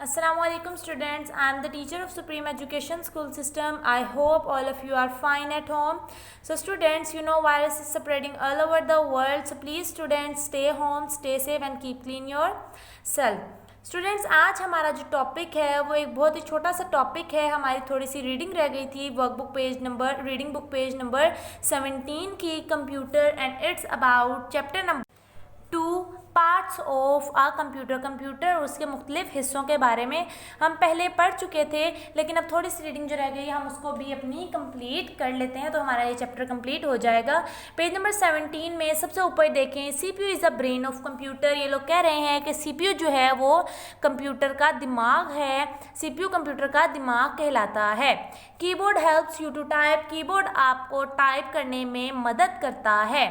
Assalamualaikum students, I am the teacher of Supreme Education School System. I hope all of you are fine at home. So students, you know virus is spreading all over the world. So please students stay home, stay safe and keep clean yourself. Students आज हमारा जो topic है वो एक बहुत ही छोटा सा topic है. हमारी थोड़ी सी रीडिंग रह गई थी रीडिंग बुक पेज नंबर 17 की computer and it's about chapter number 2 parts of a computer और उसके मुख्तलिफ हिस्सों के बारे में हम पहले पढ़ चुके थे, लेकिन अब थोड़ी सी रीडिंग जो रह गई हम उसको भी अपनी कंप्लीट कर लेते हैं तो हमारा ये चैप्टर कंप्लीट हो जाएगा. पेज नंबर 17 में सबसे ऊपर देखें, CPU is a brain of computer. ये लोग कह रहे हैं कि सीपीयू जो है वो कंप्यूटर का दिमाग है. सीपीयू कंप्यूटर का दिमाग कहलाता है. Keyboard helps you to type. Keyboard आपको टाइप करने में मदद करता है.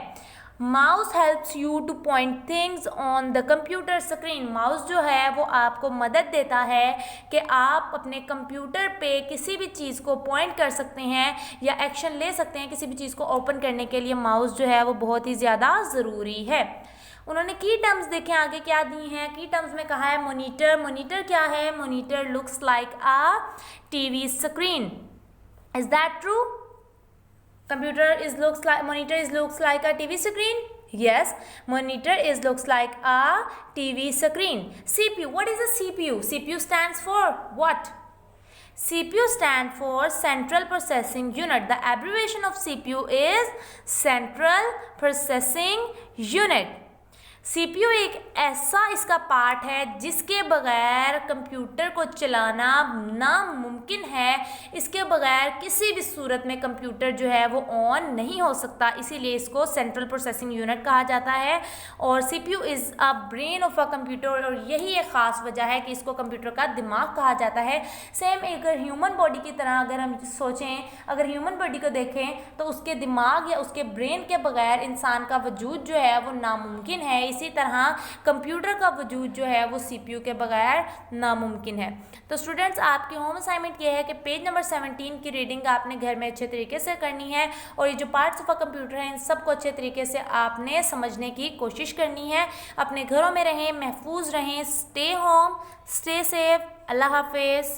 Mouse helps you to point things on the computer screen. Mouse जो है वो आपको मदद देता है कि आप अपने कंप्यूटर पे किसी भी चीज़ को पॉइंट कर सकते हैं या एक्शन ले सकते हैं. किसी भी चीज़ को ओपन करने के लिए माउस जो है वो बहुत ही ज़्यादा ज़रूरी है. उन्होंने की टर्म्स देखें आगे क्या दी हैं. की टर्म्स में कहा है मोनीटर. मोनीटर क्या है? Monitor looks like a TV screen. Is that true? Monitor looks like a TV screen. Yes, monitor looks like a TV screen. CPU. What is a CPU? CPU stands for what? CPU stands for Central Processing Unit. The abbreviation of CPU is Central Processing Unit. CPU एक ऐसा इसका part है जिसके बगैर computer को चलाना नामुमकिन है. इसके बगैर किसी भी सूरत में कंप्यूटर जो है वो ऑन नहीं हो सकता, इसीलिए इसको सेंट्रल प्रोसेसिंग यूनिट कहा जाता है. और CPU is a brain of a computer, और यही एक ख़ास वजह है कि इसको कंप्यूटर का दिमाग कहा जाता है. सेम अगर ह्यूमन बॉडी की तरह अगर हम सोचें, अगर ह्यूमन बॉडी को देखें तो उसके दिमाग या उसके ब्रेन के बगैर इंसान का वजूद जो है वो नामुमकिन है. इसी तरह कंप्यूटर का वजूद जो है वो सीपीयू के बगैर नामुमकिन है. तो स्टूडेंट्स आपकी होम असाइनमेंट ये है कि पेज नंबर 17 की रीडिंग आपने घर में अच्छे तरीके से करनी है और ये जो पार्ट्स ऑफ अ कंप्यूटर हैं इन सबको अच्छे तरीके से आपने समझने की कोशिश करनी है. अपने घरों में रहें, महफूज रहें. Stay home, stay safe. अल्लाह हाफिज़.